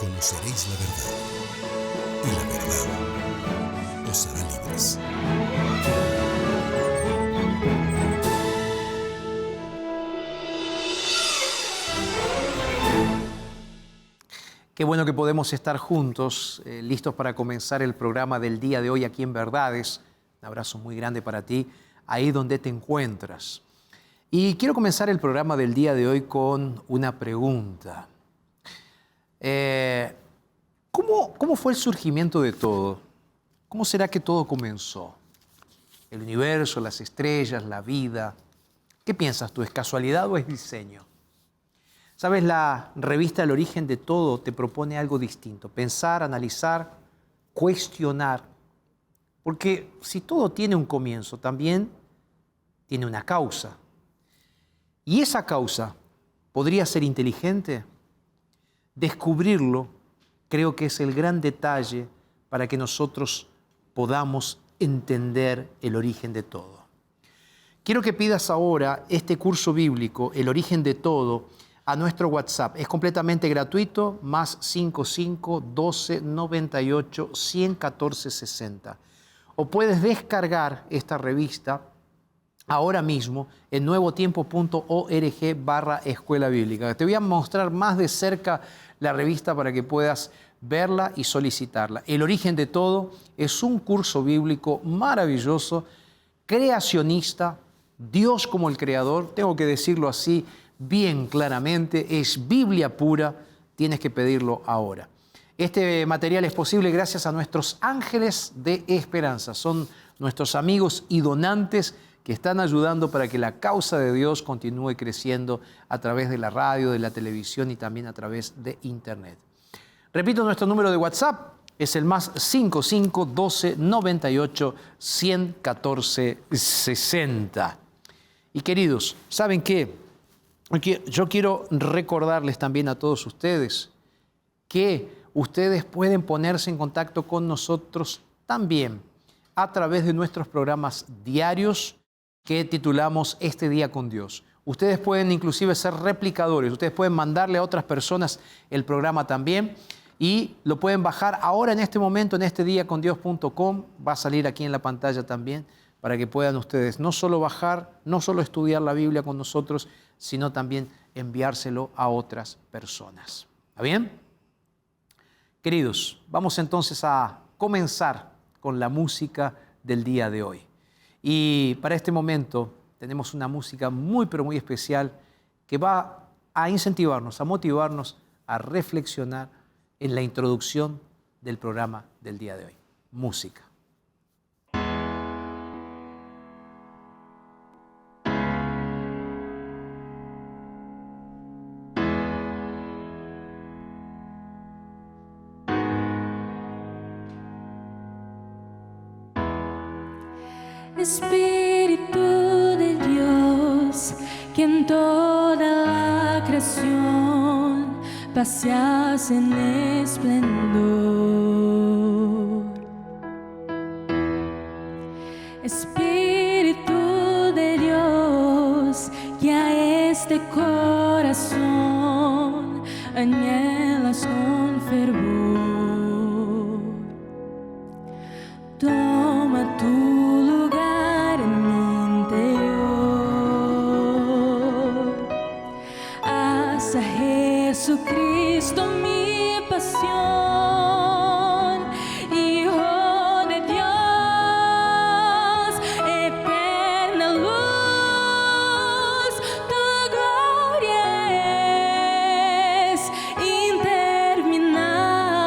Conoceréis la verdad, y la verdad os hará libres. Qué bueno que podemos estar juntos, listos para comenzar el programa del día de hoy aquí en Verdades. Un abrazo muy grande para ti, ahí donde te encuentras. Y quiero comenzar el programa del día de hoy con una pregunta. ¿Cómo fue el surgimiento de todo? ¿Cómo será que todo comenzó? El universo, las estrellas, la vida. ¿Qué piensas tú? ¿Es casualidad o es diseño? ¿Sabes? La revista El origen de todo te propone algo distinto. Pensar, analizar, cuestionar. Porque si todo tiene un comienzo, también tiene una causa. ¿Y esa causa podría ser inteligente? Descubrirlo creo que es el gran detalle para que nosotros podamos entender el origen de todo. Quiero que pidas ahora este curso bíblico, El origen de todo, a nuestro WhatsApp. Es completamente gratuito, más 55 12 98 114 60. O puedes descargar esta revista ahora mismo en nuevotiempo.org/escuela bíblica. Te voy a mostrar más de cerca la revista para que puedas verla y solicitarla. El origen de todo es un curso bíblico maravilloso, creacionista, Dios como el creador, tengo que decirlo así bien claramente, es Biblia pura, tienes que pedirlo ahora. Este material es posible gracias a nuestros ángeles de esperanza, son nuestros amigos y donantes que están ayudando para que la causa de Dios continúe creciendo a través de la radio, de la televisión y también a través de internet. Repito, nuestro número de WhatsApp es el más 55 12 98 114 60. Y queridos, ¿saben qué? Yo quiero recordarles también a todos ustedes que ustedes pueden ponerse en contacto con nosotros también a través de nuestros programas diarios que titulamos Este Día con Dios. Ustedes pueden inclusive ser replicadores, ustedes pueden mandarle a otras personas el programa también y lo pueden bajar ahora en este momento en estediacondios.com, va a salir aquí en la pantalla también para que puedan ustedes no solo bajar, no solo estudiar la Biblia con nosotros, sino también enviárselo a otras personas. ¿Está bien? Queridos, vamos entonces a comenzar con la música del día de hoy. Y para este momento tenemos una música muy, pero muy especial que va a incentivarnos, a motivarnos a reflexionar en la introducción del programa del día de hoy. Música. Espíritu de Dios, que en toda la creación paseas en esplendor. Espíritu de Dios, que a este corazón anhelas con fervor. Toma tu lugar en mi interior. Haz a Jesucristo mi pasión, Hijo de Dios, eterna luz. Tu gloria es interminable.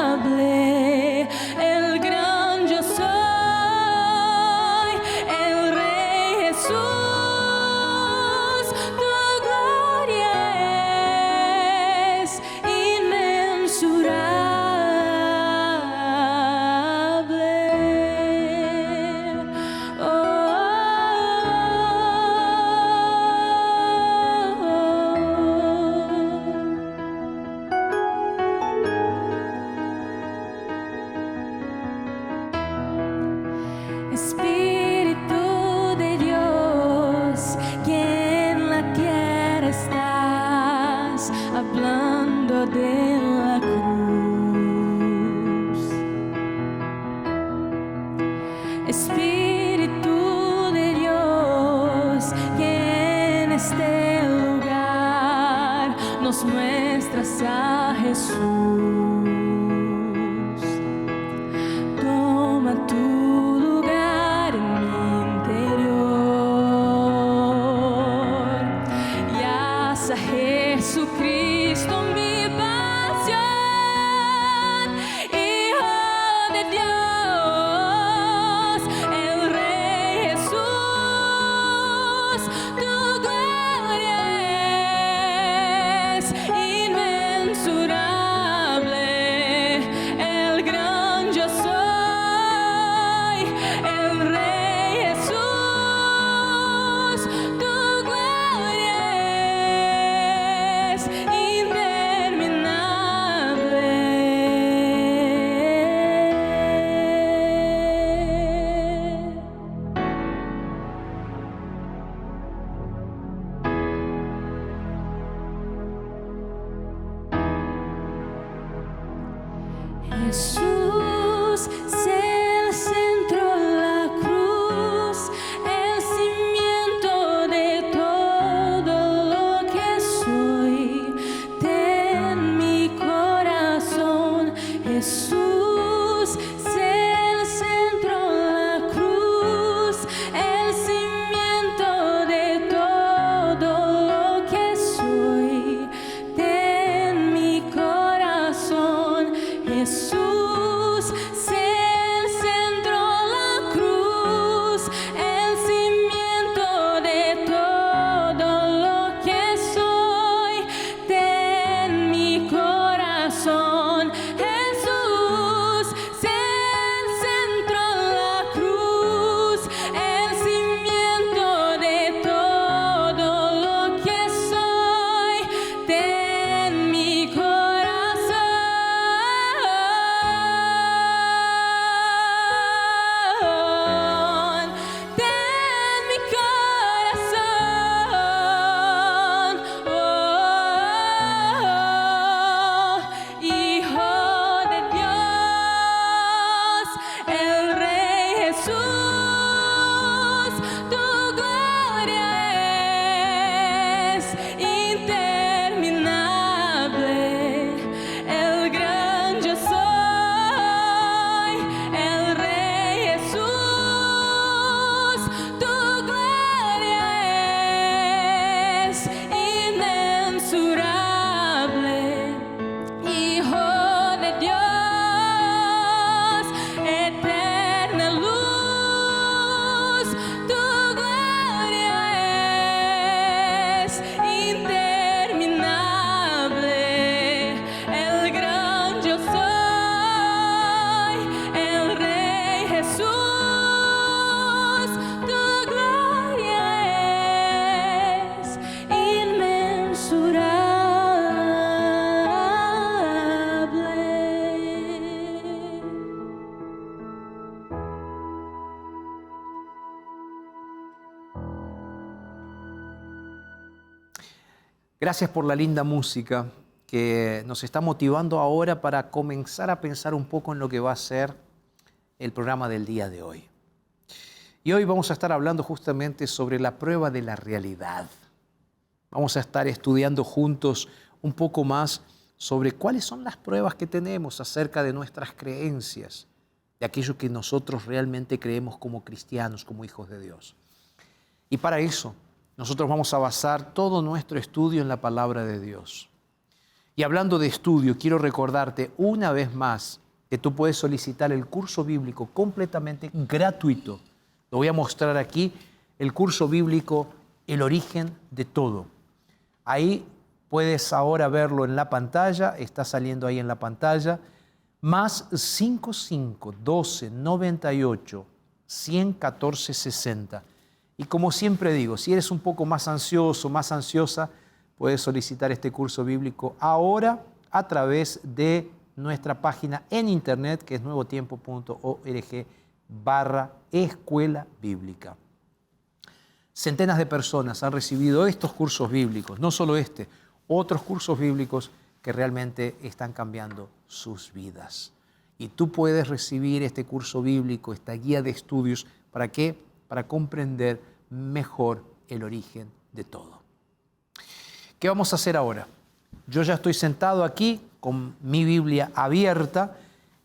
muestras a Jesús. Toma tu lugar en mi interior y haz a Jesucristo mi pasión. Hijo de Dios, el Rey Jesús, tu gloria es inmensurable. El gran yo soy, el Rey Jesús, tu gloria es interminable. Jesús es el centro, la cruz, el cimiento de todo lo que soy. Ten mi corazón, Jesús es el centro, la cruz, el cimiento de todo lo que soy. Ten mi corazón, Jesús es el centro, la cruz, el cimiento de todo lo que soy. Ten mi corazón, Jesús es el centro, la cruz, el cimiento de todo lo que soy. Ten mi corazón, ten mi corazón, Hijo de Dios, el Rey Jesús, tu gloria es interminable. El gran yo soy, el Rey Jesús, tu gloria es inmensurable. Hijo de Dios, eterna luz, tu gloria es interminable. El gran yo soy, el Rey Jesús, tu gloria es inmensurable. Gracias por la linda música que nos está motivando ahora para comenzar a pensar un poco en lo que va a ser el programa del día de hoy. Y hoy vamos a estar hablando justamente sobre la prueba de la realidad. Vamos a estar estudiando juntos un poco más sobre cuáles son las pruebas que tenemos acerca de nuestras creencias, de aquello que nosotros realmente creemos como cristianos, como hijos de Dios. Y para eso, nosotros vamos a basar todo nuestro estudio en la palabra de Dios. Y hablando de estudio, quiero recordarte una vez más que tú puedes solicitar el curso bíblico completamente gratuito. Lo voy a mostrar aquí, el curso bíblico El origen de todo. Ahí puedes ahora verlo en la pantalla, está saliendo ahí en la pantalla, más 55 12 98 114 60. Y como siempre digo, si eres un poco más ansioso, más ansiosa, puedes solicitar este curso bíblico ahora a través de nuestra página en internet, que es nuevotiempo.org/escuela bíblica. Centenas de personas han recibido estos cursos bíblicos, no solo este, otros cursos bíblicos que realmente están cambiando sus vidas. Y tú puedes recibir este curso bíblico, esta guía de estudios, ¿para qué? Para comprender mejor el origen de todo. ¿Qué vamos a hacer ahora? Yo ya estoy sentado aquí con mi Biblia abierta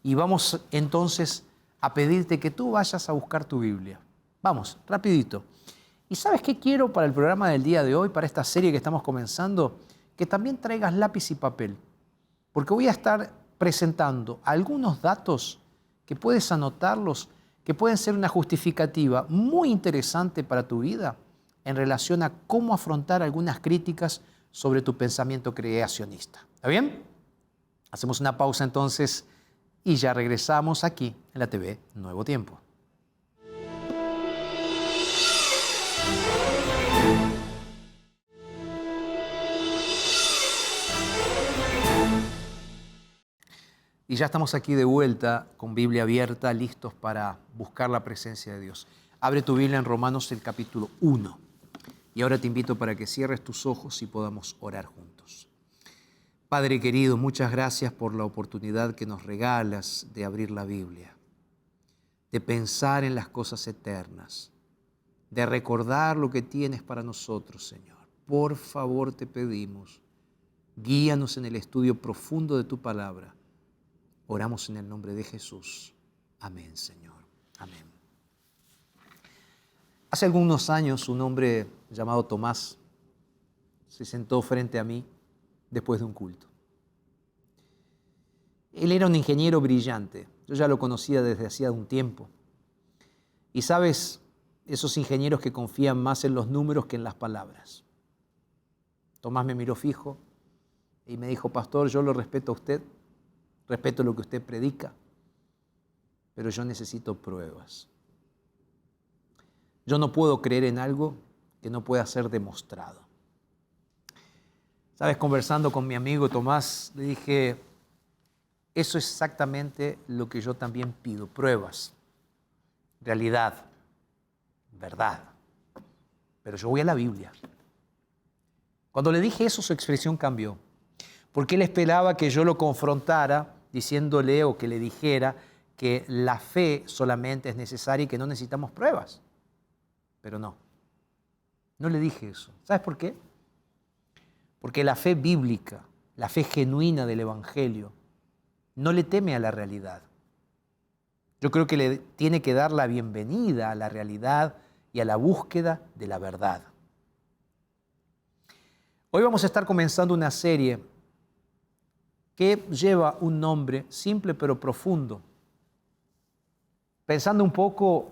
y vamos entonces a pedirte que tú vayas a buscar tu Biblia. Vamos, rapidito. ¿Y sabes qué quiero para el programa del día de hoy, para esta serie que estamos comenzando? Que también traigas lápiz y papel, porque voy a estar presentando algunos datos que puedes anotarlos, que pueden ser una justificativa muy interesante para tu vida en relación a cómo afrontar algunas críticas sobre tu pensamiento creacionista. ¿Está bien? Hacemos una pausa entonces y ya regresamos aquí en la TV Nuevo Tiempo. Y ya estamos aquí de vuelta con Biblia abierta, listos para buscar la presencia de Dios. Abre tu Biblia en Romanos el capítulo 1. Y ahora te invito para que cierres tus ojos y podamos orar juntos. Padre querido, muchas gracias por la oportunidad que nos regalas de abrir la Biblia, de pensar en las cosas eternas, de recordar lo que tienes para nosotros, Señor. Por favor te pedimos, guíanos en el estudio profundo de tu palabra. Oramos en el nombre de Jesús. Amén, Señor. Amén. Hace algunos años un hombre llamado Tomás se sentó frente a mí después de un culto. Él era un ingeniero brillante. Yo ya lo conocía desde hacía un tiempo. Y sabes, esos ingenieros que confían más en los números que en las palabras. Tomás me miró fijo y me dijo, pastor, yo lo respeto a usted. Respeto lo que usted predica, pero yo necesito pruebas. Yo no puedo creer en algo que no pueda ser demostrado. Sabes, conversando con mi amigo Tomás, le dije, eso es exactamente lo que yo también pido, pruebas, realidad, verdad. Pero yo voy a la Biblia. Cuando le dije eso, su expresión cambió, porque él esperaba que yo lo confrontara diciéndole o que le dijera que la fe solamente es necesaria y que no necesitamos pruebas. Pero no le dije eso. ¿Sabes por qué? Porque la fe bíblica, la fe genuina del Evangelio, no le teme a la realidad. Yo creo que le tiene que dar la bienvenida a la realidad y a la búsqueda de la verdad. Hoy vamos a estar comenzando una serie que lleva un nombre simple pero profundo. Pensando un poco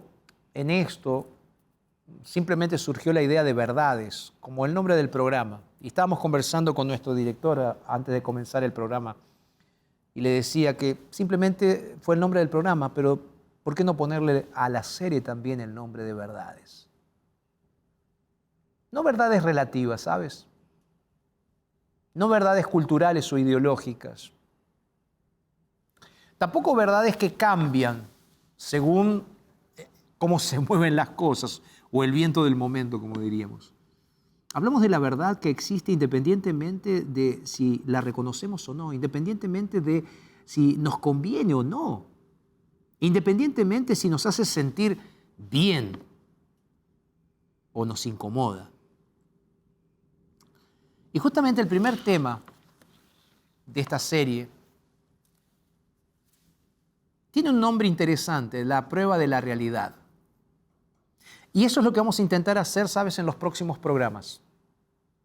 en esto, simplemente surgió la idea de verdades, como el nombre del programa. Y estábamos conversando con nuestro director antes de comenzar el programa y le decía que simplemente fue el nombre del programa, pero ¿por qué no ponerle a la serie también el nombre de verdades? No verdades relativas, ¿sabes? No verdades culturales o ideológicas. Tampoco verdades que cambian según cómo se mueven las cosas o el viento del momento, como diríamos. Hablamos de la verdad que existe independientemente de si la reconocemos o no, independientemente de si nos conviene o no, independientemente si nos hace sentir bien o nos incomoda. Y justamente el primer tema de esta serie tiene un nombre interesante, la prueba de la realidad. Y eso es lo que vamos a intentar hacer, ¿sabes?, en los próximos programas.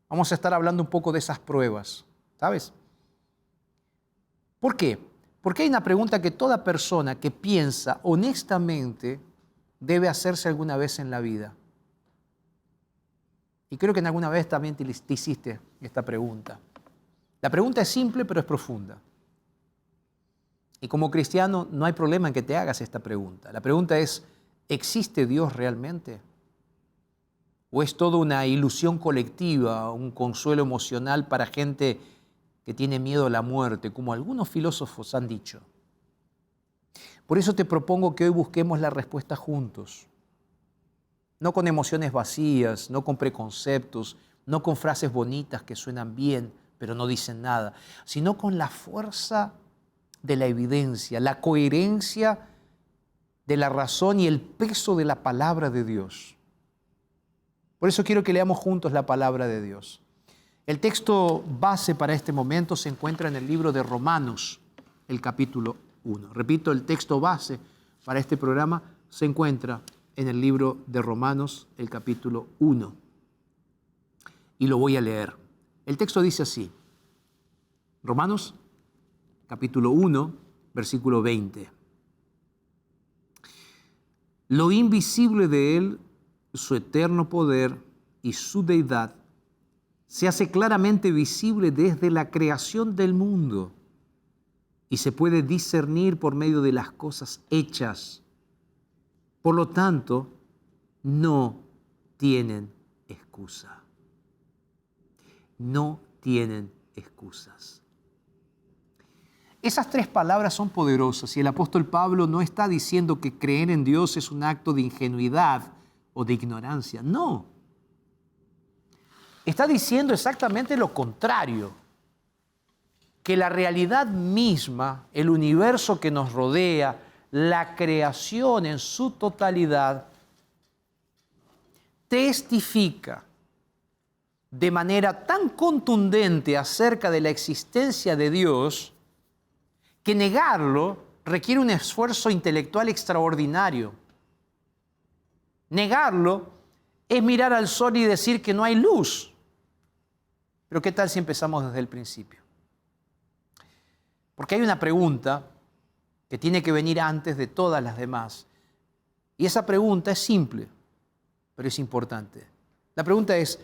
Vamos a estar hablando un poco de esas pruebas, ¿sabes? ¿Por qué? Porque hay una pregunta que toda persona que piensa honestamente debe hacerse alguna vez en la vida. Y creo que en alguna vez también te hiciste esta pregunta. La pregunta es simple, pero es profunda. Y como cristiano no hay problema en que te hagas esta pregunta. La pregunta es, ¿existe Dios realmente? ¿O es todo una ilusión colectiva, un consuelo emocional para gente que tiene miedo a la muerte, como algunos filósofos han dicho? Por eso te propongo que hoy busquemos la respuesta juntos. No con emociones vacías, no con preconceptos, no con frases bonitas que suenan bien, pero no dicen nada, sino con la fuerza de la evidencia, la coherencia de la razón y el peso de la palabra de Dios. Por eso quiero que leamos juntos la palabra de Dios. El texto base para este momento se encuentra en el libro de Romanos, el capítulo 1. Repito, el texto base para este programa se encuentra en el libro de Romanos, el capítulo 1. Y lo voy a leer. El texto dice así. Romanos, capítulo 1, versículo 20. Lo invisible de Él, su eterno poder y su deidad, se hace claramente visible desde la creación del mundo y se puede discernir por medio de las cosas hechas. Por lo tanto, no tienen excusa. No tienen excusas. Esas tres palabras son poderosas y el apóstol Pablo no está diciendo que creer en Dios es un acto de ingenuidad o de ignorancia. No. Está diciendo exactamente lo contrario, que la realidad misma, el universo que nos rodea, la creación en su totalidad, testifica de manera tan contundente acerca de la existencia de Dios que negarlo requiere un esfuerzo intelectual extraordinario. Negarlo es mirar al sol y decir que no hay luz. Pero ¿qué tal si empezamos desde el principio? Porque hay una pregunta que tiene que venir antes de todas las demás. Y esa pregunta es simple, pero es importante. La pregunta es,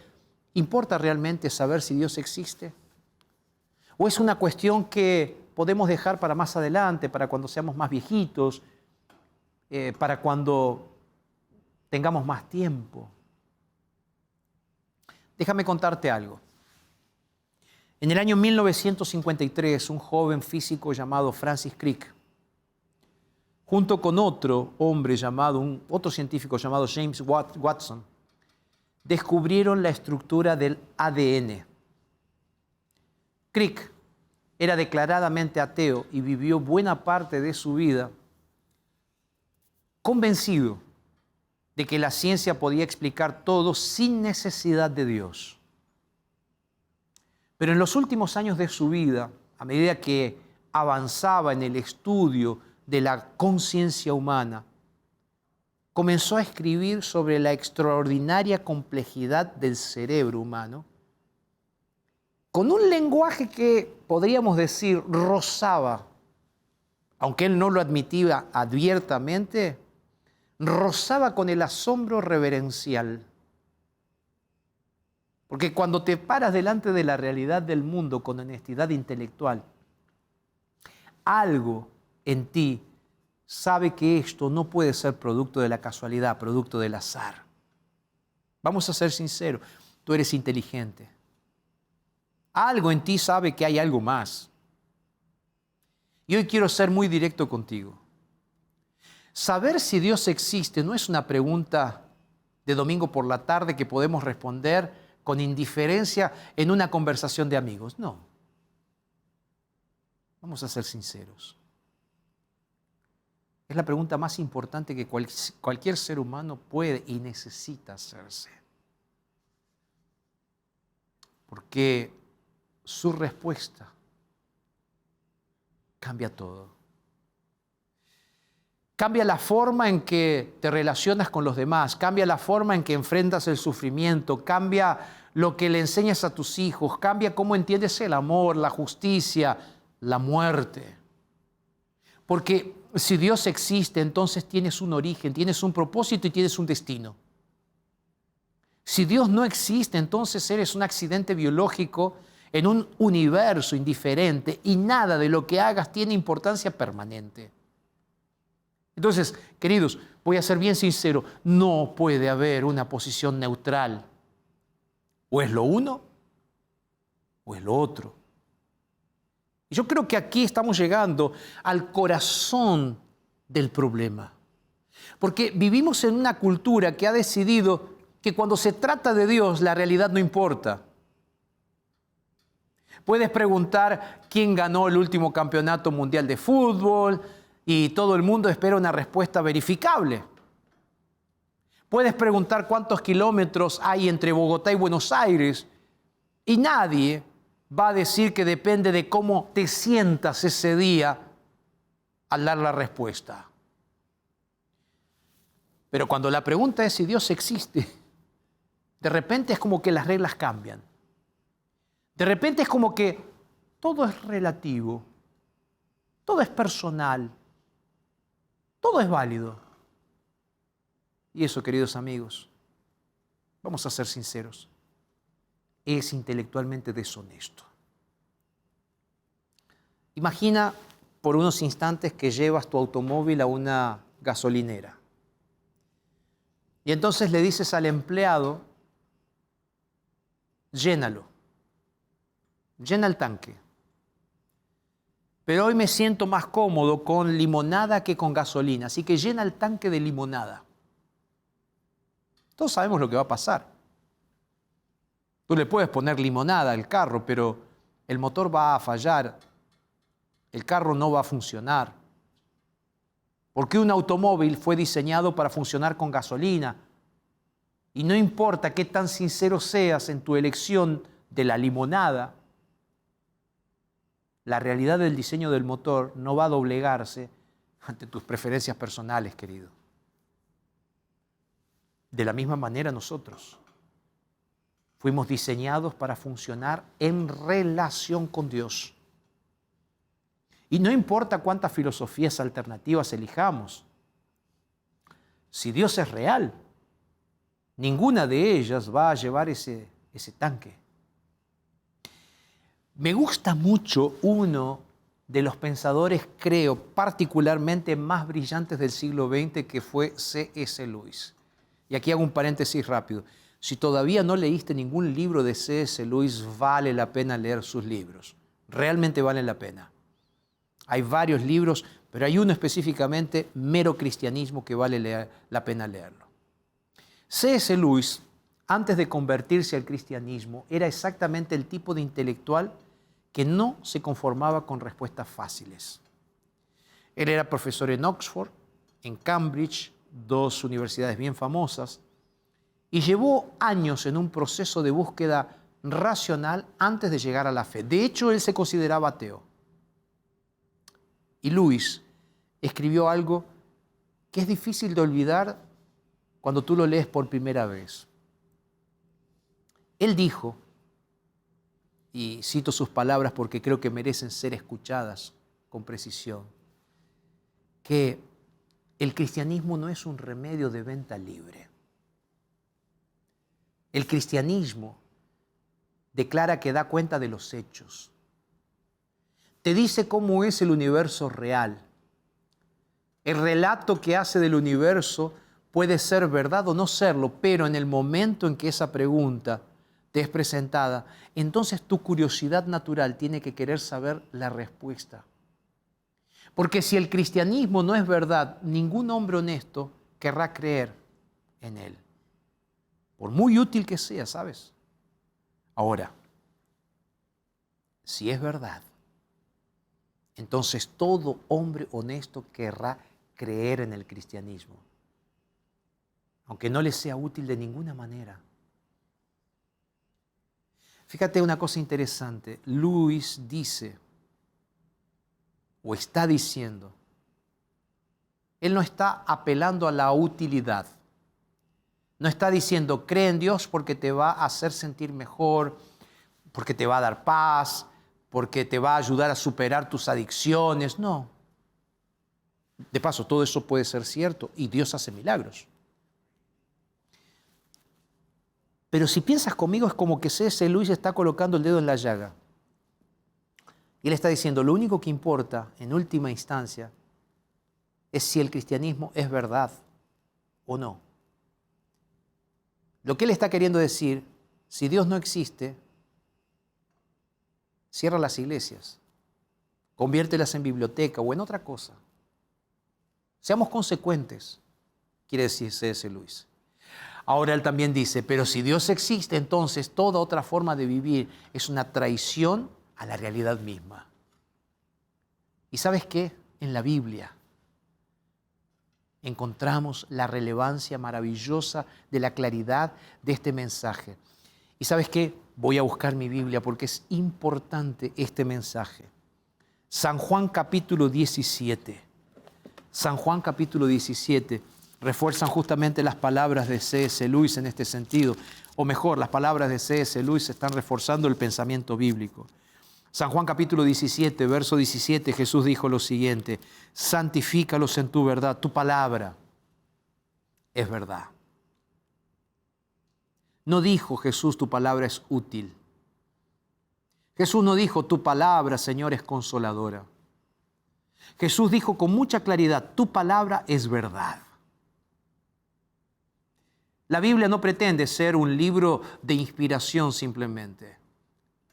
¿importa realmente saber si Dios existe? ¿O es una cuestión que podemos dejar para más adelante, para cuando seamos más viejitos, para cuando tengamos más tiempo? Déjame contarte algo. En el año 1953, un joven físico llamado Francis Crick, junto con otro hombre llamado, otro científico llamado James Watson, descubrieron la estructura del ADN. Crick era declaradamente ateo y vivió buena parte de su vida convencido de que la ciencia podía explicar todo sin necesidad de Dios. Pero en los últimos años de su vida, a medida que avanzaba en el estudio de la conciencia humana, comenzó a escribir sobre la extraordinaria complejidad del cerebro humano, con un lenguaje que podríamos decir rozaba, aunque él no lo admitía abiertamente, rozaba con el asombro reverencial. Porque cuando te paras delante de la realidad del mundo con honestidad intelectual, algo en ti sabe que esto no puede ser producto de la casualidad, producto del azar. Vamos a ser sinceros, tú eres inteligente. Algo en ti sabe que hay algo más. Y hoy quiero ser muy directo contigo. Saber si Dios existe no es una pregunta de domingo por la tarde que podemos responder con indiferencia en una conversación de amigos. No. Vamos a ser sinceros. Es la pregunta más importante que cualquier ser humano puede y necesita hacerse. Porque su respuesta cambia todo. Cambia la forma en que te relacionas con los demás, cambia la forma en que enfrentas el sufrimiento, cambia lo que le enseñas a tus hijos, cambia cómo entiendes el amor, la justicia, la muerte. Porque si Dios existe, entonces tienes un origen, tienes un propósito y tienes un destino. Si Dios no existe, entonces eres un accidente biológico en un universo indiferente y nada de lo que hagas tiene importancia permanente. Entonces, queridos, voy a ser bien sincero, no puede haber una posición neutral. O es lo uno o es lo otro. Y yo creo que aquí estamos llegando al corazón del problema. Porque vivimos en una cultura que ha decidido que cuando se trata de Dios, la realidad no importa. Puedes preguntar quién ganó el último campeonato mundial de fútbol y todo el mundo espera una respuesta verificable. Puedes preguntar cuántos kilómetros hay entre Bogotá y Buenos Aires Y nadie va a decir que depende de cómo te sientas ese día al dar la respuesta. Pero cuando la pregunta es si Dios existe, de repente es como que las reglas cambian. De repente es como que todo es relativo, todo es personal, todo es válido. Y eso, queridos amigos, vamos a ser sinceros, es intelectualmente deshonesto. Imagina por unos instantes que llevas tu automóvil a una gasolinera. Y entonces le dices al empleado, llénalo, llena el tanque. Pero hoy me siento más cómodo con limonada que con gasolina, así que llena el tanque de limonada. Todos sabemos lo que va a pasar. Tú le puedes poner limonada al carro, pero el motor va a fallar, el carro no va a funcionar. Porque un automóvil fue diseñado para funcionar con gasolina. Y no importa qué tan sincero seas en tu elección de la limonada, la realidad del diseño del motor no va a doblegarse ante tus preferencias personales, querido. De la misma manera nosotros fuimos diseñados para funcionar en relación con Dios. Y no importa cuántas filosofías alternativas elijamos, si Dios es real, ninguna de ellas va a llevar ese tanque. Me gusta mucho uno de los pensadores, creo, particularmente más brillantes del siglo XX, que fue C.S. Lewis. Y aquí hago un paréntesis rápido. Si todavía no leíste ningún libro de C.S. Lewis, vale la pena leer sus libros. Realmente vale la pena. Hay varios libros, pero hay uno específicamente, Mero Cristianismo, que vale la pena leerlo. C.S. Lewis, antes de convertirse al cristianismo, era exactamente el tipo de intelectual que no se conformaba con respuestas fáciles. Él era profesor en Oxford, en Cambridge, dos universidades bien famosas, y llevó años en un proceso de búsqueda racional antes de llegar a la fe. De hecho, él se consideraba ateo. Y Lewis escribió algo que es difícil de olvidar cuando tú lo lees por primera vez. Él dijo, y cito sus palabras porque creo que merecen ser escuchadas con precisión, que el cristianismo no es un remedio de venta libre. El cristianismo declara que da cuenta de los hechos. Te dice cómo es el universo real. El relato que hace del universo puede ser verdad o no serlo, pero en el momento en que esa pregunta te es presentada, entonces tu curiosidad natural tiene que querer saber la respuesta. Porque si el cristianismo no es verdad, ningún hombre honesto querrá creer en él. Por muy útil que sea, ¿sabes? Ahora, si es verdad, entonces todo hombre honesto querrá creer en el cristianismo, aunque no le sea útil de ninguna manera. Fíjate una cosa interesante. Lewis dice, o está diciendo, él no está apelando a la utilidad. No está diciendo, cree en Dios porque te va a hacer sentir mejor, porque te va a dar paz, porque te va a ayudar a superar tus adicciones. No. De paso, todo eso puede ser cierto y Dios hace milagros. Pero si piensas conmigo, es como que C.S. Lewis está colocando el dedo en la llaga. Y él está diciendo, lo único que importa, en última instancia, es si el cristianismo es verdad o no. Lo que él está queriendo decir, si Dios no existe, cierra las iglesias, conviértelas en biblioteca o en otra cosa. Seamos consecuentes, quiere decir C.S. Lewis. Ahora él también dice, pero si Dios existe, entonces toda otra forma de vivir es una traición a la realidad misma. ¿Y sabes qué? En la Biblia encontramos la relevancia maravillosa de la claridad de este mensaje. ¿Y sabes qué? Voy a buscar mi Biblia porque es importante este mensaje. San Juan capítulo 17. San Juan capítulo 17 refuerzan justamente las palabras de C.S. Lewis en este sentido. O mejor, las palabras de C.S. Lewis están reforzando el pensamiento bíblico. San Juan capítulo 17, verso 17, Jesús dijo lo siguiente: santifícalos en tu verdad, tu palabra es verdad. No dijo Jesús, tu palabra es útil. Jesús no dijo, tu palabra, Señor, es consoladora. Jesús dijo con mucha claridad, tu palabra es verdad. La Biblia no pretende ser un libro de inspiración simplemente,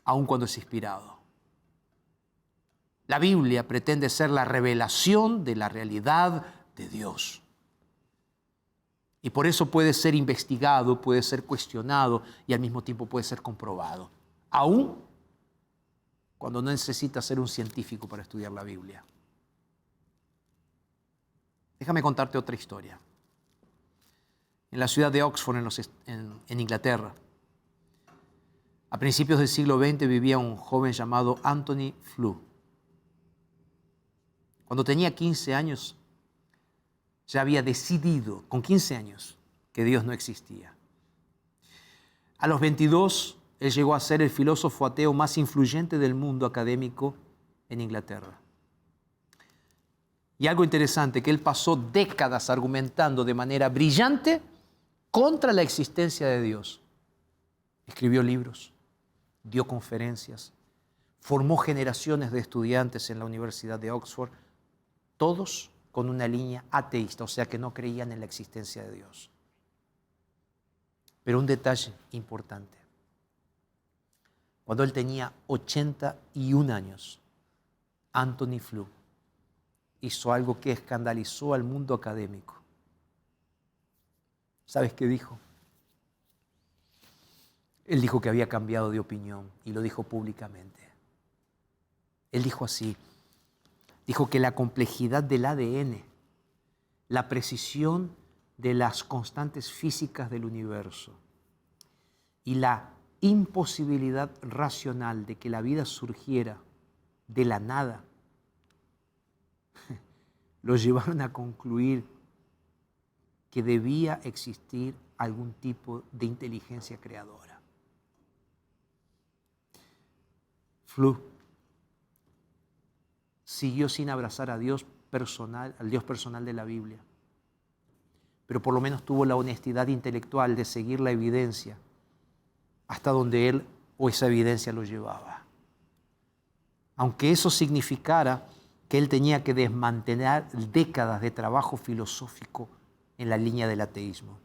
aun cuando es inspirado. La Biblia pretende ser la revelación de la realidad de Dios. Y por eso puede ser investigado, puede ser cuestionado y al mismo tiempo puede ser comprobado. Aún cuando no necesita ser un científico para estudiar la Biblia. Déjame contarte otra historia. En la ciudad de Oxford, en Inglaterra, a principios del siglo XX vivía un joven llamado Anthony Flew. Cuando tenía 15 años, ya había decidido, con 15 años, que Dios no existía. A los 22, él llegó a ser el filósofo ateo más influyente del mundo académico en Inglaterra. Y algo interesante, que él pasó décadas argumentando de manera brillante contra la existencia de Dios. Escribió libros, dio conferencias, formó generaciones de estudiantes en la Universidad de Oxford, todos con una línea ateísta, o sea que no creían en la existencia de Dios. Pero un detalle importante. Cuando él tenía 81 años, Anthony Flew hizo algo que escandalizó al mundo académico. ¿Sabes qué dijo? Él dijo que había cambiado de opinión y lo dijo públicamente. Él dijo así, dijo que la complejidad del ADN, la precisión de las constantes físicas del universo y la imposibilidad racional de que la vida surgiera de la nada, lo llevaron a concluir que debía existir algún tipo de inteligencia creadora. Flew siguió sin abrazar a Dios personal, al Dios personal de la Biblia, pero por lo menos tuvo la honestidad intelectual de seguir la evidencia hasta donde él o esa evidencia lo llevaba. Aunque eso significara que él tenía que desmantelar décadas de trabajo filosófico en la línea del ateísmo.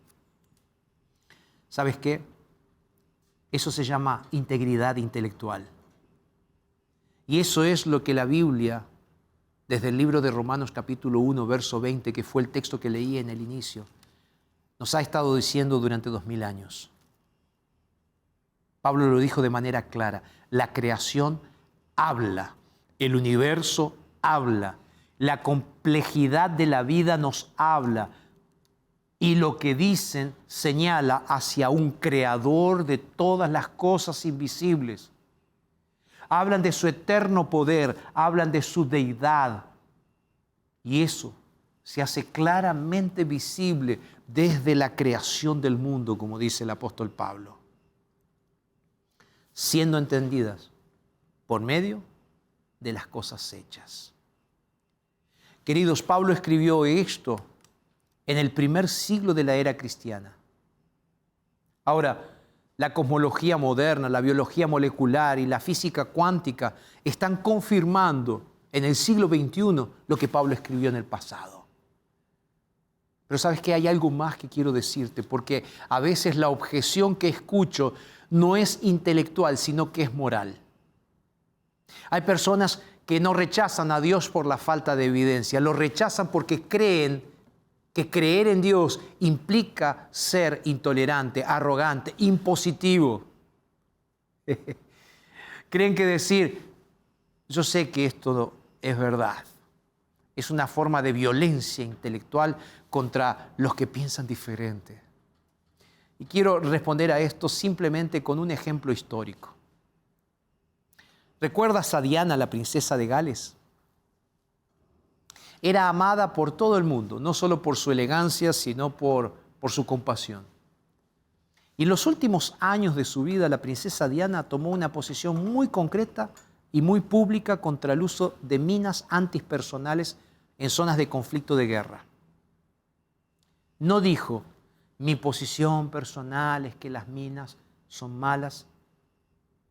¿Sabes qué? Eso se llama integridad intelectual. Y eso es lo que la Biblia, desde el libro de Romanos capítulo 1, verso 20, que fue el texto que leí en el inicio, nos ha estado diciendo durante 2000 años. Pablo lo dijo de manera clara, la creación habla, el universo habla, la complejidad de la vida nos habla y lo que dicen señala hacia un creador de todas las cosas invisibles. Hablan de su eterno poder, hablan de su deidad y eso se hace claramente visible desde la creación del mundo, como dice el apóstol Pablo, siendo entendidas por medio de las cosas hechas. Queridos, Pablo escribió esto en el primer siglo de la era cristiana. Ahora, la cosmología moderna, la biología molecular y la física cuántica están confirmando en el siglo XXI lo que Pablo escribió en el pasado. Pero ¿sabes qué? Hay algo más que quiero decirte, porque a veces la objeción que escucho no es intelectual, sino que es moral. Hay personas que no rechazan a Dios por la falta de evidencia, lo rechazan porque creen que creer en Dios implica ser intolerante, arrogante, impositivo. Creen que decir, yo sé que esto es verdad, es una forma de violencia intelectual contra los que piensan diferente. Y quiero responder a esto simplemente con un ejemplo histórico. ¿Recuerdas a Diana, la princesa de Gales? Era amada por todo el mundo, no solo por su elegancia, sino por su compasión. Y en los últimos años de su vida, la princesa Diana tomó una posición muy concreta y muy pública contra el uso de minas antipersonales en zonas de conflicto de guerra. No dijo, mi posición personal es que las minas son malas,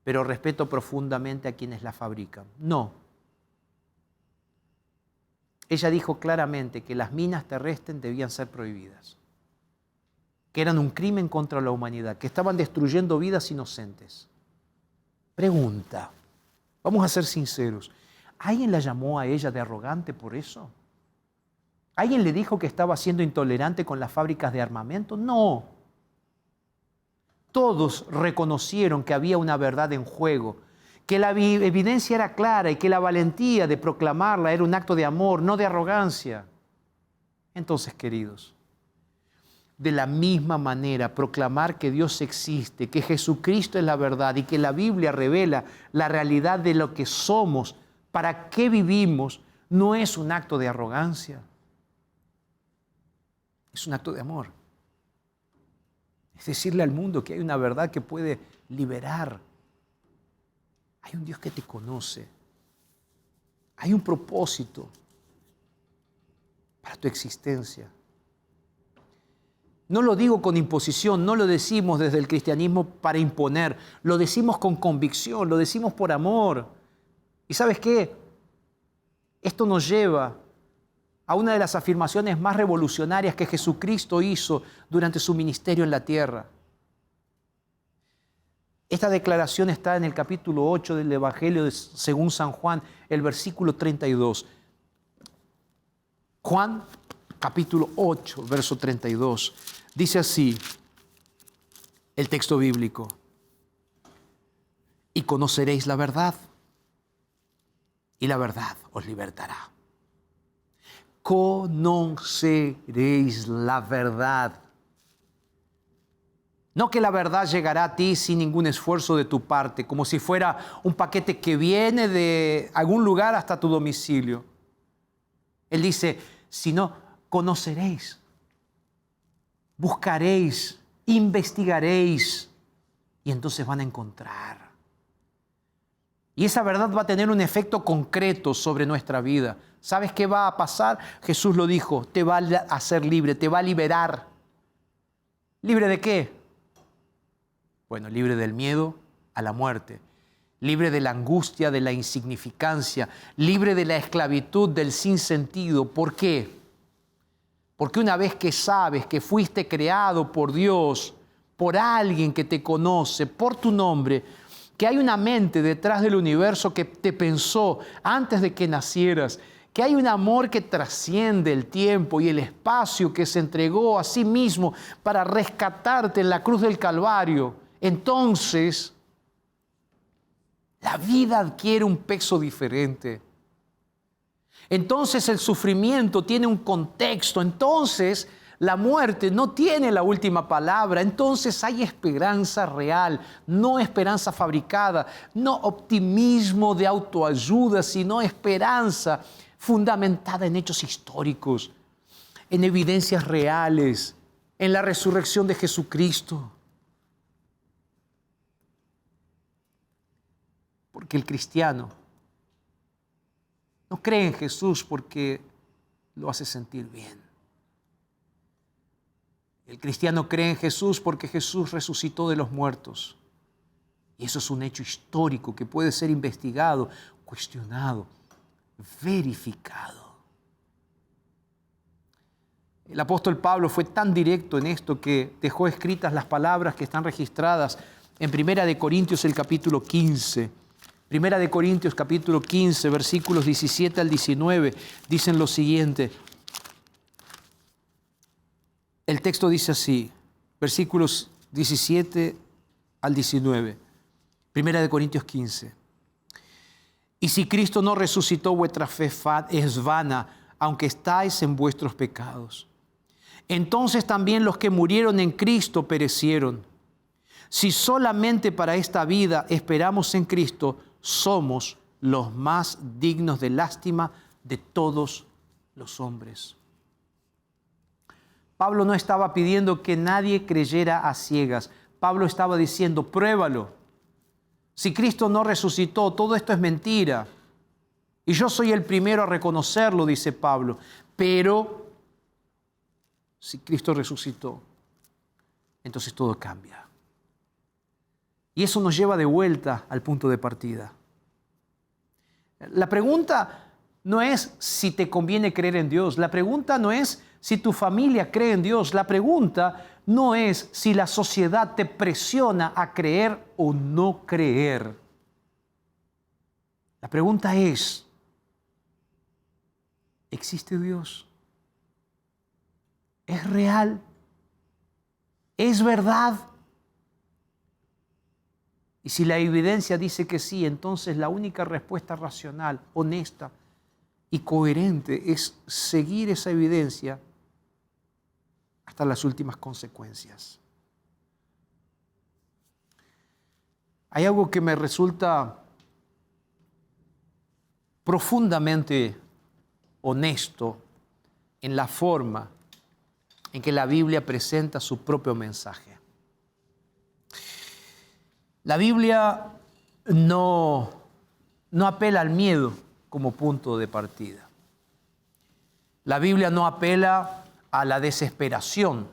pero respeto profundamente a quienes las fabrican. No. Ella dijo claramente que las minas terrestres debían ser prohibidas, que eran un crimen contra la humanidad, que estaban destruyendo vidas inocentes. Pregunta, vamos a ser sinceros, ¿alguien la llamó a ella de arrogante por eso? ¿Alguien le dijo que estaba siendo intolerante con las fábricas de armamento? No. Todos reconocieron que había una verdad en juego, que la evidencia era clara y que la valentía de proclamarla era un acto de amor, no de arrogancia. Entonces, queridos, de la misma manera, proclamar que Dios existe, que Jesucristo es la verdad y que la Biblia revela la realidad de lo que somos, para qué vivimos, no es un acto de arrogancia. Es un acto de amor. Es decirle al mundo que hay una verdad que puede liberar. Hay un Dios que te conoce. Hay un propósito para tu existencia. No lo digo con imposición, no lo decimos desde el cristianismo para imponer, lo decimos con convicción, lo decimos por amor. ¿Y sabes qué? Esto nos lleva a una de las afirmaciones más revolucionarias que Jesucristo hizo durante su ministerio en la tierra. Esta declaración está en el capítulo 8 del Evangelio según San Juan, el versículo 32. Juan, capítulo 8, verso 32. Dice así el texto bíblico: y conoceréis la verdad, y la verdad os libertará. Conoceréis la verdad. No que la verdad llegará a ti sin ningún esfuerzo de tu parte, como si fuera un paquete que viene de algún lugar hasta tu domicilio. Él dice, sino conoceréis, buscaréis, investigaréis, y entonces van a encontrar. Y esa verdad va a tener un efecto concreto sobre nuestra vida. ¿Sabes qué va a pasar? Jesús lo dijo, te va a hacer libre, te va a liberar. ¿Libre de qué? Bueno, libre del miedo a la muerte, libre de la angustia, de la insignificancia, libre de la esclavitud, del sinsentido. ¿Por qué? Porque una vez que sabes que fuiste creado por Dios, por alguien que te conoce, por tu nombre, que hay una mente detrás del universo que te pensó antes de que nacieras, que hay un amor que trasciende el tiempo y el espacio, que se entregó a sí mismo para rescatarte en la cruz del Calvario, entonces la vida adquiere un peso diferente. Entonces el sufrimiento tiene un contexto, entonces la muerte no tiene la última palabra, entonces hay esperanza real, no esperanza fabricada, no optimismo de autoayuda, sino esperanza fundamentada en hechos históricos, en evidencias reales, en la resurrección de Jesucristo. Porque el cristiano no cree en Jesús porque lo hace sentir bien. El cristiano cree en Jesús porque Jesús resucitó de los muertos. Y eso es un hecho histórico que puede ser investigado, cuestionado, verificado. El apóstol Pablo fue tan directo en esto que dejó escritas las palabras que están registradas en 1 Corintios el capítulo 15. 1 Corintios capítulo 15, versículos 17 al 19, dicen lo siguiente. El texto dice así, versículos 17 al 19, 1 Corintios 15. Y si Cristo no resucitó, vuestra fe es vana, aunque estáis en vuestros pecados. entonces también los que murieron en Cristo perecieron. Si solamente para esta vida esperamos en Cristo, somos los más dignos de lástima de todos los hombres. Pablo no estaba pidiendo que nadie creyera a ciegas. Pablo estaba diciendo, pruébalo. Si Cristo no resucitó, todo esto es mentira. Y yo soy el primero a reconocerlo, dice Pablo. Pero si Cristo resucitó, entonces todo cambia. Y eso nos lleva de vuelta al punto de partida. La pregunta no es si te conviene creer en Dios. La pregunta no es si tu familia cree en Dios. La pregunta no es si la sociedad te presiona a creer o no creer. La pregunta es, ¿existe Dios? ¿Es real? ¿Es verdad? Y si la evidencia dice que sí, entonces la única respuesta racional, honesta y coherente es seguir esa evidencia hasta las últimas consecuencias. Hay algo que me resulta profundamente honesto en la forma en que la Biblia presenta su propio mensaje. La Biblia no apela al miedo como punto de partida. La Biblia no apela a la desesperación.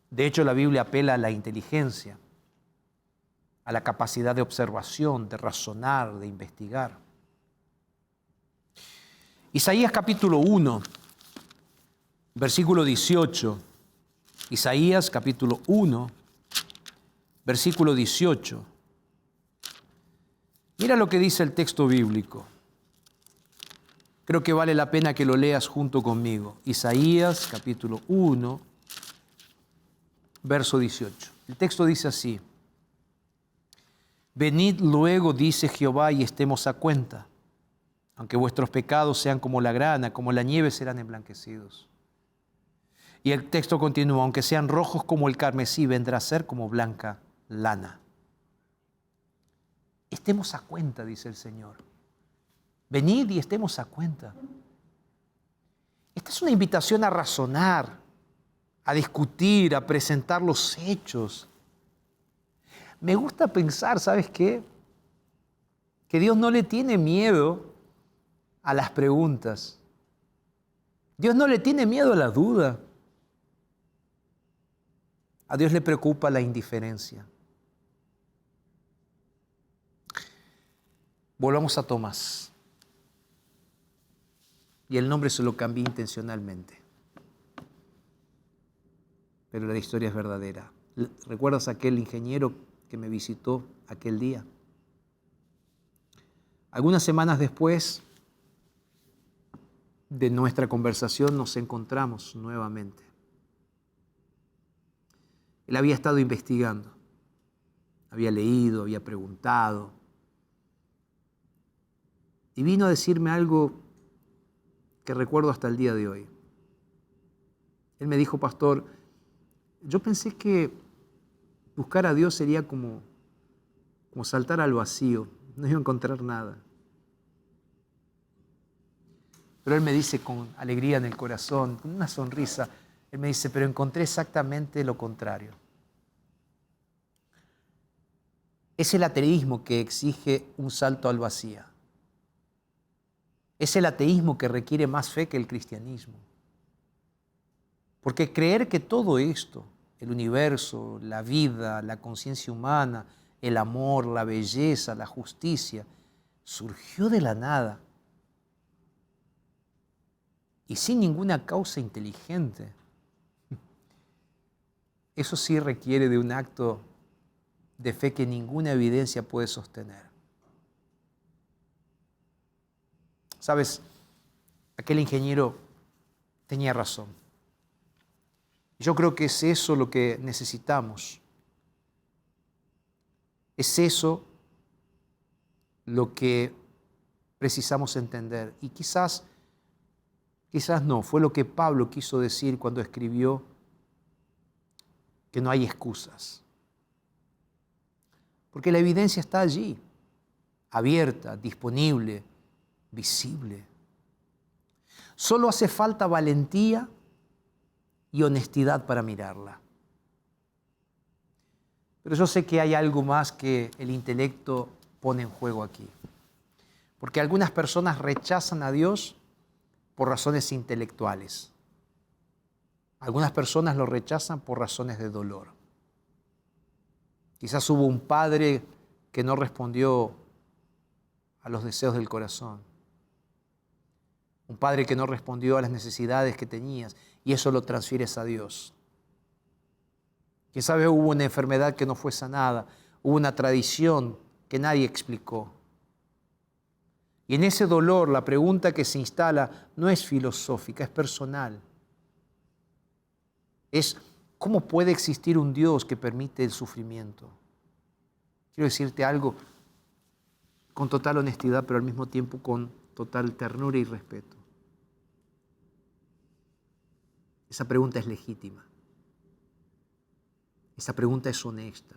De hecho, la Biblia apela a la inteligencia, a la capacidad de observación, de razonar, de investigar. Isaías capítulo 1, versículo 18. Isaías capítulo 1, versículo 18. Mira lo que dice el texto bíblico. Creo que vale la pena que lo leas junto conmigo. Isaías capítulo 1, verso 18. El texto dice así: Venid luego, dice Jehová, y estemos a cuenta. Aunque vuestros pecados sean como la grana, como la nieve serán emblanquecidos. Y el texto continúa: aunque sean rojos como el carmesí, vendrá a ser como blanca lana. Estemos a cuenta, dice el Señor. Venid y estemos a cuenta. Esta es una invitación a razonar, a discutir, a presentar los hechos. Me gusta pensar, ¿sabes qué? Que Dios no le tiene miedo a las preguntas. Dios no le tiene miedo a la duda. A Dios le preocupa la indiferencia. Volvamos a Tomás. Y el nombre se lo cambié intencionalmente. Pero la historia es verdadera. ¿Recuerdas aquel ingeniero que me visitó aquel día? Algunas semanas después de nuestra conversación nos encontramos nuevamente. Él había estado investigando, había leído, había preguntado y vino a decirme algo que recuerdo hasta el día de hoy. Él me dijo: pastor, yo pensé que buscar a Dios sería como saltar al vacío, no iba a encontrar nada. Pero él me dice con alegría en el corazón, con una sonrisa, él me dice: pero encontré exactamente lo contrario. Es el ateísmo que exige un salto al vacío. Es el ateísmo que requiere más fe que el cristianismo. Porque creer que todo esto, el universo, la vida, la conciencia humana, el amor, la belleza, la justicia, surgió de la nada y sin ninguna causa inteligente, eso sí requiere de un acto de fe que ninguna evidencia puede sostener. ¿Sabes? Aquel ingeniero tenía razón. Yo creo que es eso lo que necesitamos. Es eso lo que precisamos entender. Y quizás Quizás no, fue lo que Pablo quiso decir cuando escribió que no hay excusas. Porque la evidencia está allí, abierta, disponible, visible. Solo hace falta valentía y honestidad para mirarla. Pero yo sé que hay algo más que el intelecto pone en juego aquí. Porque algunas personas rechazan a Dios por razones intelectuales. Algunas personas lo rechazan por razones de dolor. Quizás hubo un padre que no respondió a los deseos del corazón. Un padre que no respondió a las necesidades que tenías y eso lo transfieres a Dios. Quién sabe, hubo una enfermedad que no fue sanada, hubo una tradición que nadie explicó. Y en ese dolor la pregunta que se instala no es filosófica, es personal. Es ¿cómo puede existir un Dios que permite el sufrimiento? Quiero decirte algo con total honestidad, pero al mismo tiempo con total ternura y respeto. Esa pregunta es legítima. Esa pregunta es honesta.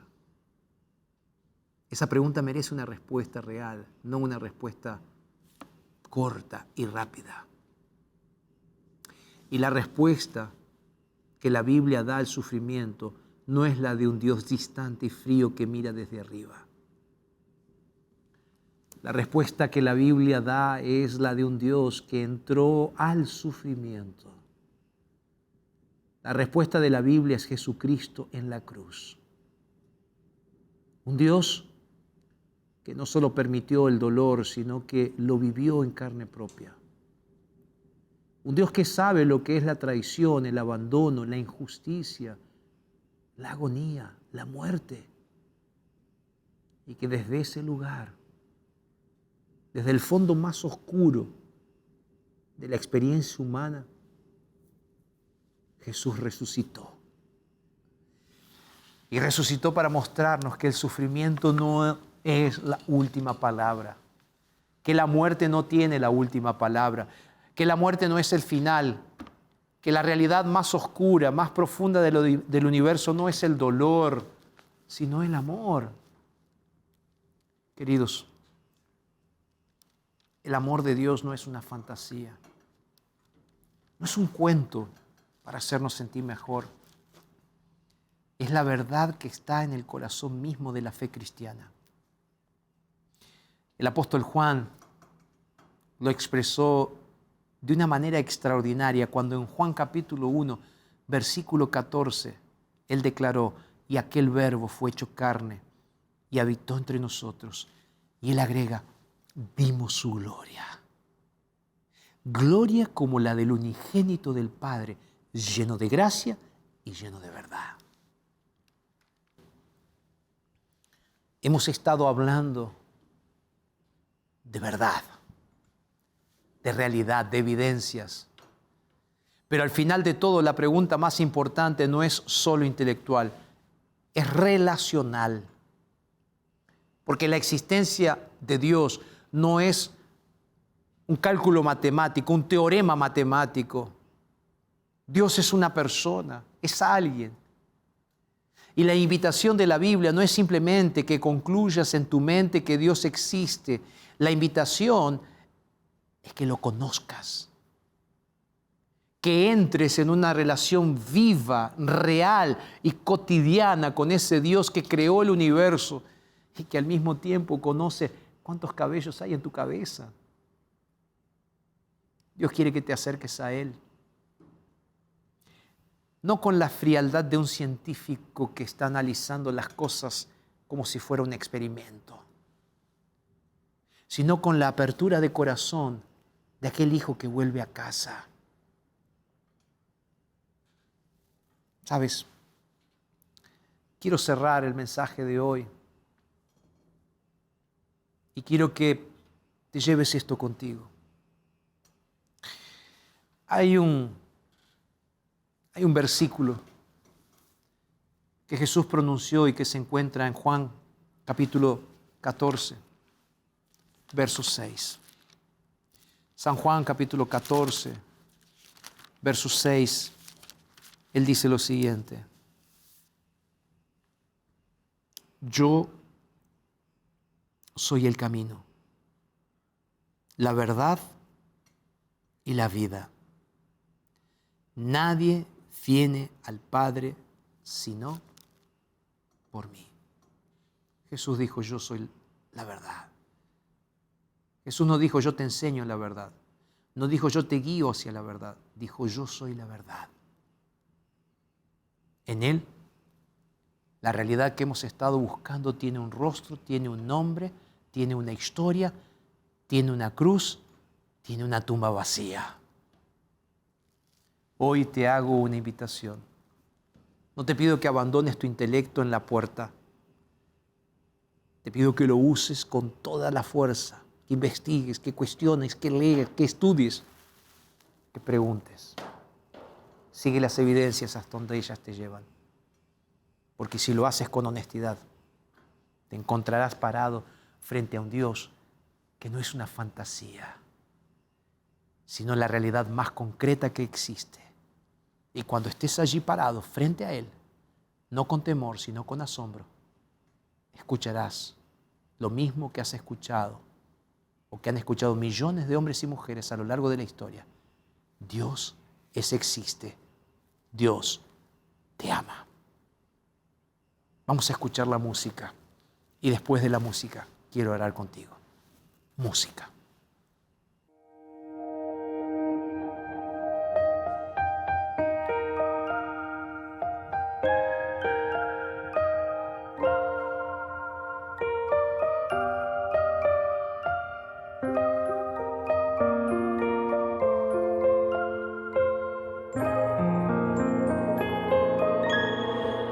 Esa pregunta merece una respuesta real, no una respuesta corta y rápida. Y la respuesta que la Biblia da al sufrimiento no es la de un Dios distante y frío que mira desde arriba. La respuesta que la Biblia da es la de un Dios que entró al sufrimiento. La respuesta de la Biblia es Jesucristo en la cruz. Un Dios que no solo permitió el dolor, sino que lo vivió en carne propia. Un Dios que sabe lo que es la traición, el abandono, la injusticia, la agonía, la muerte. Y que desde ese lugar, desde el fondo más oscuro de la experiencia humana, Jesús resucitó. Y resucitó para mostrarnos que el sufrimiento no es la última palabra, que la muerte no tiene la última palabra, que la muerte no es el final, que la realidad más oscura, más profunda del universo no es el dolor, sino el amor. Queridos, el amor de Dios no es una fantasía, no es un cuento para hacernos sentir mejor. Es la verdad que está en el corazón mismo de la fe cristiana. El apóstol Juan lo expresó de una manera extraordinaria cuando en Juan capítulo 1, versículo 14, él declaró: y aquel verbo fue hecho carne y habitó entre nosotros. Y él agrega: vimos su gloria. Gloria como la del unigénito del Padre, lleno de gracia y lleno de verdad. Hemos estado hablando de verdad, de realidad, de evidencias. Pero al final de todo, la pregunta más importante no es solo intelectual, es relacional. Porque la existencia de Dios no es un cálculo matemático, un teorema matemático. Dios es una persona, es alguien. Y la invitación de la Biblia no es simplemente que concluyas en tu mente que Dios existe. La invitación es que lo conozcas, que entres en una relación viva, real y cotidiana con ese Dios que creó el universo y que al mismo tiempo conoce cuántos cabellos hay en tu cabeza. Dios quiere que te acerques a Él. No con la frialdad de un científico que está analizando las cosas como si fuera un experimento, sino con la apertura de corazón de aquel hijo que vuelve a casa. ¿Sabes? Quiero cerrar el mensaje de hoy y quiero que te lleves esto contigo. Hay un versículo que Jesús pronunció y que se encuentra en Juan capítulo 14, verso 6. San Juan capítulo 14, verso 6, Él dice lo siguiente: yo soy el camino, la verdad y la vida. Nadie viene al Padre sino por mí. Jesús dijo, yo soy la verdad. Jesús no dijo, yo te enseño la verdad. No dijo, yo te guío hacia la verdad. Dijo, yo soy la verdad. En Él, la realidad que hemos estado buscando tiene un rostro, tiene un nombre, tiene una historia, tiene una cruz, tiene una tumba vacía. Hoy te hago una invitación. No te pido que abandones tu intelecto en la puerta. Te pido que lo uses con toda la fuerza, que investigues, que cuestiones, que leas, que estudies, que preguntes. Sigue las evidencias hasta donde ellas te llevan. Porque si lo haces con honestidad, te encontrarás parado frente a un Dios que no es una fantasía, sino la realidad más concreta que existe. Y cuando estés allí parado frente a Él, no con temor, sino con asombro, escucharás lo mismo que has escuchado o que han escuchado millones de hombres y mujeres a lo largo de la historia. Dios existe. Dios te ama. Vamos a escuchar la música y después de la música quiero orar contigo. Música.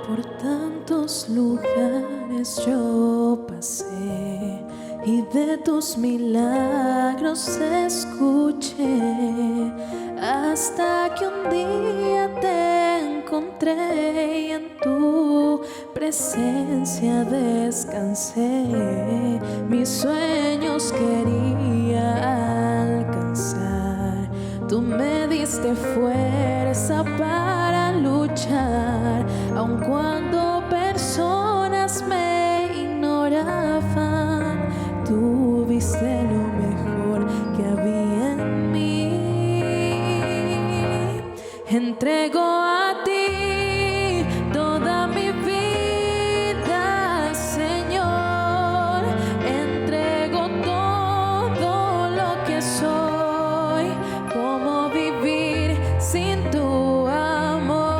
Por tantos lugares yo pasé y de tus milagros escuché, hasta que un día te encontré y en tu presencia descansé. Mis sueños quería alcanzar, tú me diste fuerza para luchar, aun cuando personas me ignoraban, tú viste lo mejor que había en mí. Entrego a ti toda mi vida, Señor. Entrego todo lo que soy. ¿Cómo vivir sin tu amor?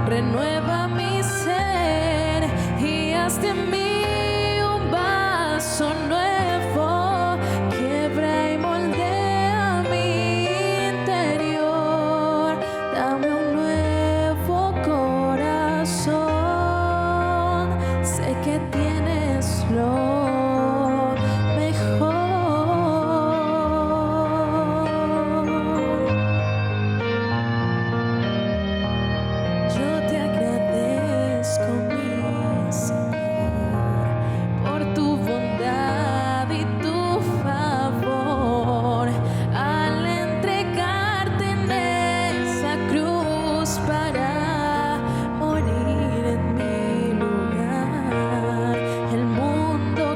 Renueva mi ser y haz de mí un vaso nuevo. Quiebra y moldea mi interior. Dame un nuevo corazón. Sé que tienes lo mejor. Yo te agradezco, mi Señor, por tu bondad y tu favor, al entregarte en esa cruz para morir en mi lugar. El mundo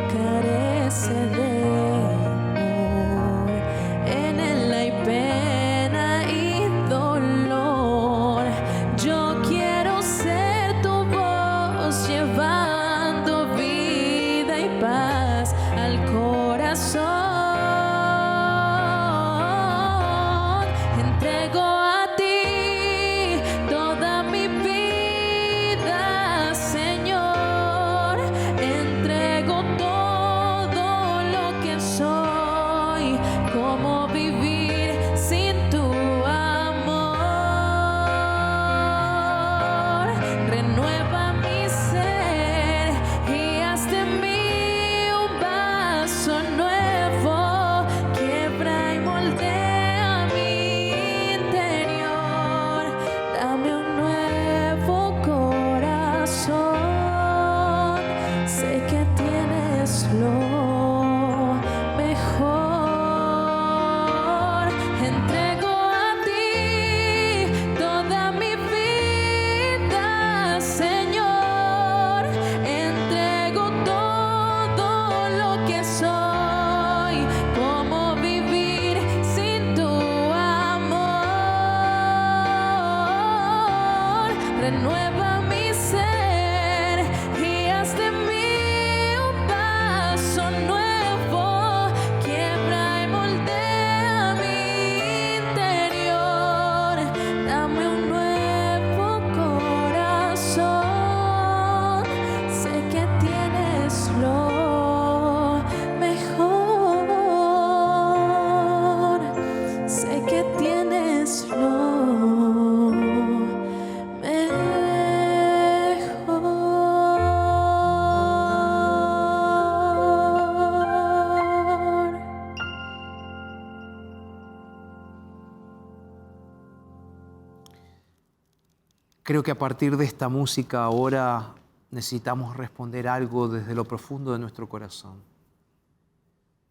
Creo que a partir de esta música ahora necesitamos responder algo desde lo profundo de nuestro corazón.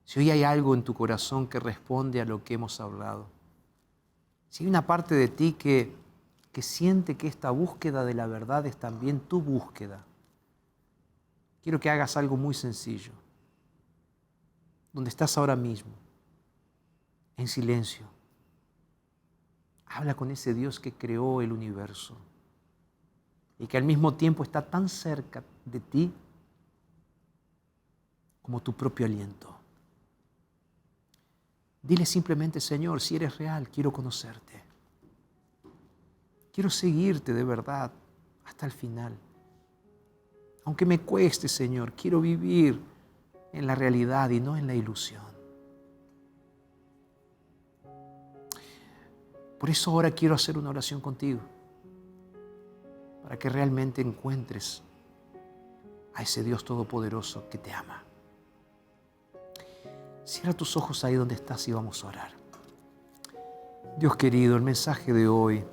Si hoy hay algo en tu corazón que responde a lo que hemos hablado, si hay una parte de ti que siente que esta búsqueda de la verdad es también tu búsqueda, quiero que hagas algo muy sencillo. Donde estás ahora mismo, en silencio, habla con ese Dios que creó el universo y que al mismo tiempo está tan cerca de ti como tu propio aliento. Dile simplemente: Señor, si eres real, quiero conocerte. Quiero seguirte de verdad hasta el final. Aunque me cueste, Señor, quiero vivir en la realidad y no en la ilusión. Por eso ahora quiero hacer una oración contigo, para que realmente encuentres a ese Dios todopoderoso que te ama. Cierra tus ojos ahí donde estás y vamos a orar. Dios querido, el mensaje de hoy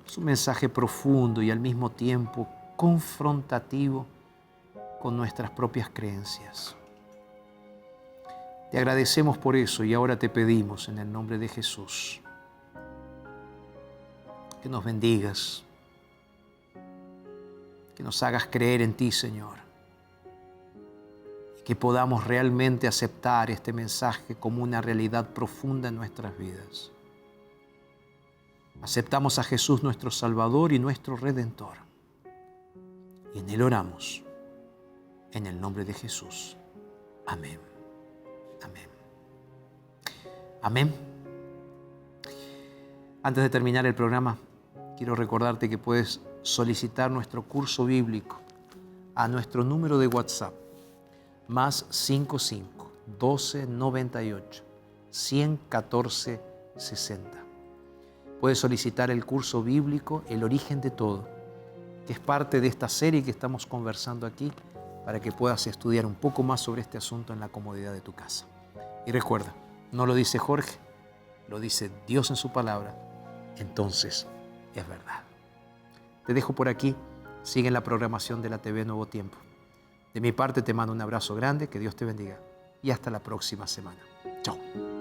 es un mensaje profundo y al mismo tiempo confrontativo con nuestras propias creencias. Te agradecemos por eso y ahora te pedimos en el nombre de Jesús que nos bendigas, que nos hagas creer en ti, Señor, y que podamos realmente aceptar este mensaje como una realidad profunda en nuestras vidas. Aceptamos a Jesús nuestro Salvador y nuestro Redentor, y en Él oramos. En el nombre de Jesús. Amén. Amén. Amén. Antes de terminar el programa, quiero recordarte que puedes solicitar nuestro curso bíblico a nuestro número de WhatsApp, más 55 12 98 114 60. Puedes solicitar el curso bíblico El origen de todo, que es parte de esta serie que estamos conversando aquí, para que puedas estudiar un poco más sobre este asunto en la comodidad de tu casa. Y recuerda, no lo dice Jorge, lo dice Dios en su palabra, entonces es verdad. Te dejo por aquí, sigue en la programación de la TV Nuevo Tiempo. De mi parte te mando un abrazo grande, que Dios te bendiga y hasta la próxima semana. Chao.